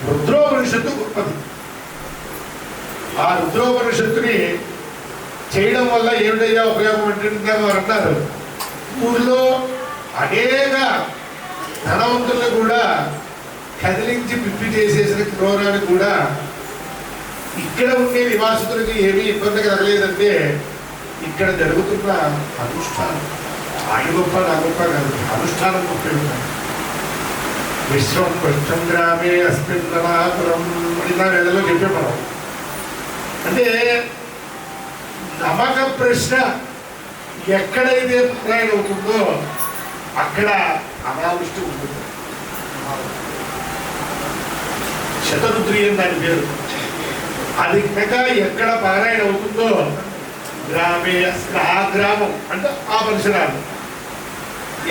రుద్రోపనిషత్తు గొప్పది. ఆ రుద్రోపనిషత్తుని చేయడం వల్ల ఏమిటయ్యా ఉపయోగం అంటే వారు అంటారు, ఊళ్ళో అనేక ధనవంతులను కూడా కదిలించి పిప్పి చేసేసిన క్రూరాన్ని కూడా ఇక్కడ ఉండే నివాసితులకి ఏమీ ఇబ్బంది కలగలేదంటే ఇక్కడ జరుగుతున్న అనుష్ఠానం ఆయన గొప్ప నా గొప్ప కాదు, అనుష్ఠానం గొప్ప. విశ్వం కృష్ణం గ్రామే అస్మిన్ నవాపురం ఇలా వేళలో చెప్పే మనం అంటే నమ్మక ప్రశ్న ఎక్కడైతే ప్రయాణం అవుతుందో అక్కడ అనావృష్టి ఉంటుంది. శతరుద్రియం దాని పేరు. అది కనుక ఎక్కడ పారాయణ అవుతుందో గ్రామే, ఆ గ్రామం అంటే ఆ పరిసరాలు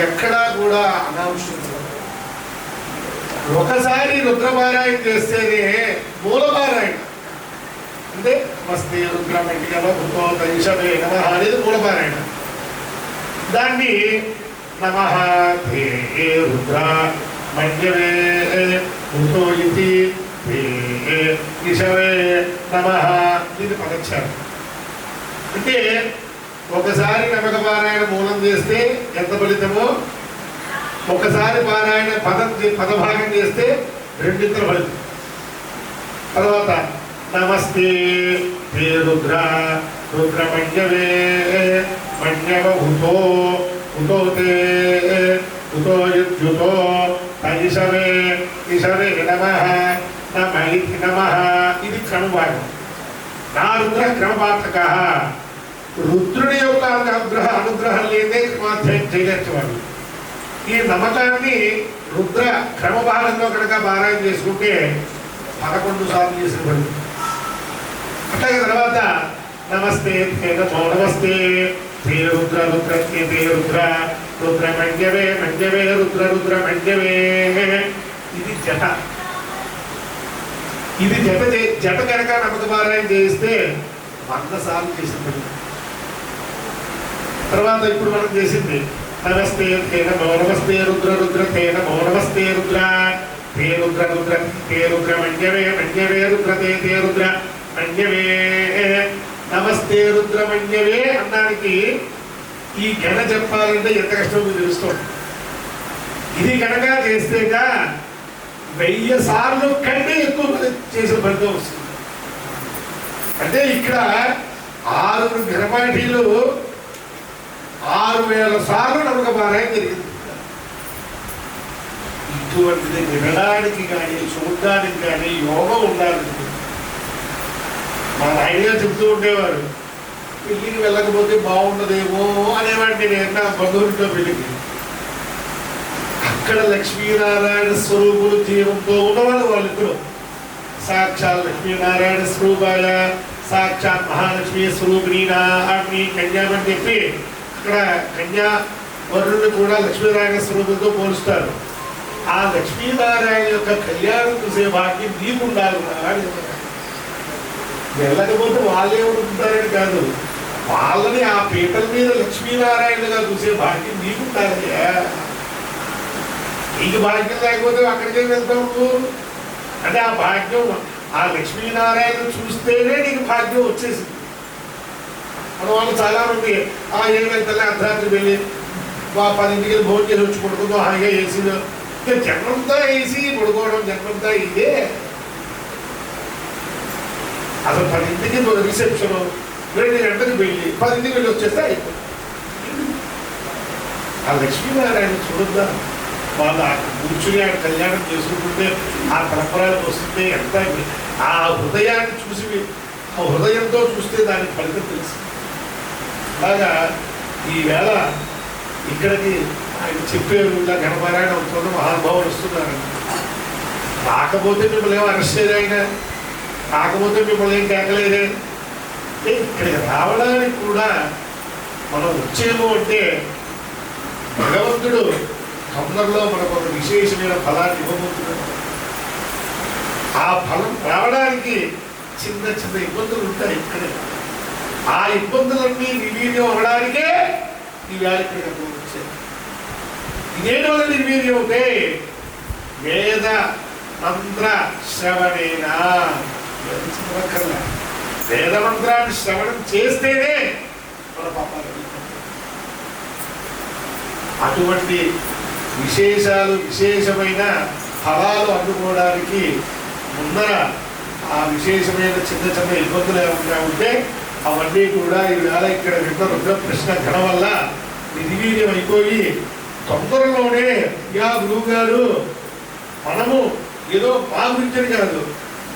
ఎక్కడా కూడా అనావృష్టి ఉంటుంది. ఒకసారి రుద్రపారాయణ చేస్తేనే మూలపారాయణ అంటే మస్తే రుద్రమంటికలో భూతోషమే నమః అనేది మూలపారాయణ. దాన్ని నమః తే రుద్ర మన్యవే భూతో ఇతి ఈశవే నమః ఇది పదచ్చారు. అంటే ఒకసారి నమక పారాయణ మూలం చేస్తే ఎంత ఫలితమో ఒకసారి పారాయణ పదభాగం చేస్తే రెండింతల ఫలితం. తర్వాత నమస్తే తే రుద్ర రుద్రమణ్యవే మణ్యవ హుతో హుతో తే హుతో యుద్ధుతో తైషవే ఈశవే నమః నమః నమః ఇది క్రమభాగం. నా రుద్ర క్రమపాఠక రుద్రుడి యొక్క అనుగ్రహం లేదే క్రమాధ్యాయం చేయలేచేవాడు. ఈ నమ్మకాన్ని రుద్ర క్రమభాగంలో కనుక పారాయణ చేసుకుంటే 11 సార్లు చేసిన పని. అట్లాగే తర్వాత నమస్తే నమో నమస్తే తే రుద్ర రుద్ర తే రుద్ర రుద్ర మణ్యవే మణ్యవే రుద్ర రుద్ర మణ్యవే ఇది జట. ఇది జట కనుక నమ్మక పారాయణ చేస్తే 100 సార్లు చేసిన పని. తర్వాత ఇప్పుడు మనం చేసింది నమస్తే తే నమో నమస్తే రుద్ర రుద్ర తే నమో నమస్తే రుద్ర తే రుద్ర రుద్ర తే రుద్ర మణ్యవే మణ్యవే రుద్ర తే రుద్ర మణ్యవే నమస్తే రుద్ర మణ్యవే అన్నానికి ఈ గణ చెప్పాలంటే ఎంత కష్టమో తెలుసుకోండి. ఇది కనుక చేస్తేగా 1000 సార్లు కంటే ఎక్కువ చేసిన ఫలితం వస్తుంది. అంటే ఇక్కడ 6 ఘనపాఠీలు 6000 సార్లు నమ్మక పారాయణ జరిగింది. ఇటువంటిది వినడానికి కానీ చూడడానికి కానీ యోగం ఉండాలి. మా నాయనగా చెప్తూ ఉండేవారు, పెళ్ళికి వెళ్ళకపోతే బాగుండదేమో అనేవాడిని నేను నా బంధువులతో పెళ్ళికి. అక్కడ లక్ష్మీనారాయణ స్వరూపులు జీవంతో ఉన్నవాళ్ళు వాళ్ళిద్దరు. సాక్షాత్ లక్ష్మీనారాయణ స్వరూపాయ సాక్షాత్ మహాలక్ష్మి స్వరూపిణి నాని కన్యామని చెప్పి అక్కడ కన్యా వరుణ్ణి కూడా లక్ష్మీనారాయణ స్వరూపంతో పోలుస్తారు. ఆ లక్ష్మీనారాయణ యొక్క కళ్యాణం చూసే భాగ్యం నీకుండాలి. వెళ్ళకపోతే వాళ్ళే ఉంటుంటారని కాదు, వాళ్ళని ఆ పీటల మీద లక్ష్మీనారాయణగా చూసే భాగ్యం నీకుండాలి. నీకు భాగ్యం లేకపోతే అక్కడికే వెళ్తావు. అంటే ఆ భాగ్యం ఆ లక్ష్మీనారాయణ చూస్తేనే నీకు భాగ్యం వచ్చేసింది. మన వాళ్ళు చాలా మంది ఏం వెళ్తానే అర్ధరాత్రి వెళ్ళి 10ంటికి భోజనం చేసి వచ్చి పడుకుందో హాయిగా ఏసీ జన్మంతా వేసి పడుకోవడం జన్మంతా ఇదే. అసలు 10ంటికి రిసెప్షన్ 2 గంటలకు వెళ్ళి 10ంటికి వెళ్ళి వచ్చేస్తే అయిపోతుంది. ఆ లక్ష్మీనారాయణ చూడద్దా, వాళ్ళు కూర్చుని ఆయన కళ్యాణం చేసుకుంటుంటే ఆ పరంపరలకు వస్తుంటే ఎంత ఆ హృదయాన్ని చూసి ఆ హృదయంతో చూస్తే దానికి ఫలితం తెలుసు. అలాగా ఈవేళ ఇక్కడికి ఆయన చెప్పారు ఇలా ఘనపారాయణ అవుతున్న మహానుభావులు వస్తున్నారు. రాకపోతే మిమ్మల్ని ఏమో అరెస్ట్ చేయదు ఆయన, రాకపోతే మిమ్మల్ని ఏం కేకలేదే. ఇక్కడికి రావడానికి కూడా మనం వచ్చేమో అంటే భగవంతుడు తొందరలో మనకు ఒక విశేషమైన ఫలాన్ని ఇవ్వబోతున్నాడు. ఆ ఫలం రావడానికి చిన్న చిన్న ఇబ్బందులు ఉంటాయి ఇక్కడే. ఆ ఇబ్బందులన్నీ నిర్వీర్యం అవడానికే ఈ వ్యాధికి వచ్చాయి. ఇదేంటి వల్ల నిర్వీర్యం అవుతాయి? వేద మంత్ర శ్రవణేనా. వేద మంత్రాన్ని శ్రవణం చేస్తేనే మన పాపాలు. అటువంటి విశేషమైన ఫలాలు అందుకోవడానికి ముందర ఆ విశేషమైన చిన్న చిన్న ఇబ్బందులు ఏమైనా ఉంటే అవన్నీ కూడా ఈవేళ ఇక్కడ విన్న రుద్ర ప్రశ్న గణ వల్ల నిర్వీర్యం అయిపోయి తొందరలోనే యా గురువు గారు మనము ఏదో మా గురించి కాదు,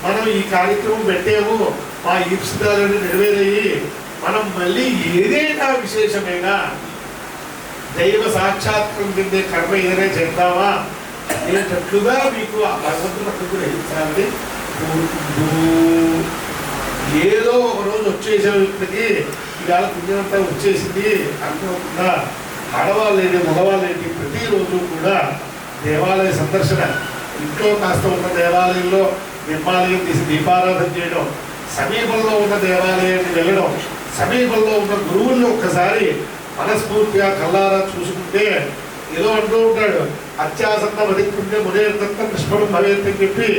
మనం ఈ కార్యక్రమం పెట్టాము, మా ఈప్సితాలన్నీ నెరవేరయ్యి మనం మళ్ళీ ఏదైనా విశేషమైన దైవ సాక్షాత్కం చెందే కర్మ ఏదైనా చేద్దామా అనేటట్లుగా మీకు ఆ భగవంతుడు అనుగ్రహించాలని కోరుకుంటూ, ఏదో ఒక రోజు వచ్చేసే వ్యక్తికి ఇవాళ పుణ్యమంతా వచ్చేసింది అనుకోకుండా ఆడవాళ్ళేంటి మగవాళ్ళేంటి ప్రతిరోజు కూడా దేవాలయ సందర్శన, ఇంట్లో కాస్త ఉన్న దేవాలయంలో నిర్మాలయం తీసి దీపారాధన చేయడం, సమీపంలో ఉన్న దేవాలయాన్ని వెళ్ళడం, సమీపంలో ఉన్న గురువుల్ని ఒక్కసారి మనస్ఫూర్తిగా కల్లారా చూసుకుంటే, ఏదో అంటూ ఉంటాడు అత్యాసన్న వదిలికుంటే మునేర్దంత నిష్ఫలం భవేత్ అని చెప్పి,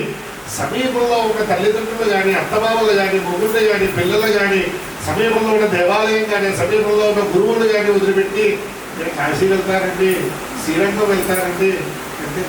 సమీపంలో ఉన్న తల్లిదండ్రులు కానీ అత్తమామలు కానీ మొగుళ్ళు కానీ పిల్లలు కానీ సమీపంలో ఉన్న దేవాలయం కానీ సమీపంలో ఉన్న గురువులు కానీ వదిలిపెట్టి నేను కాశీ వెళ్తానండి, శ్రీరంగం వెళ్తానండి అంటే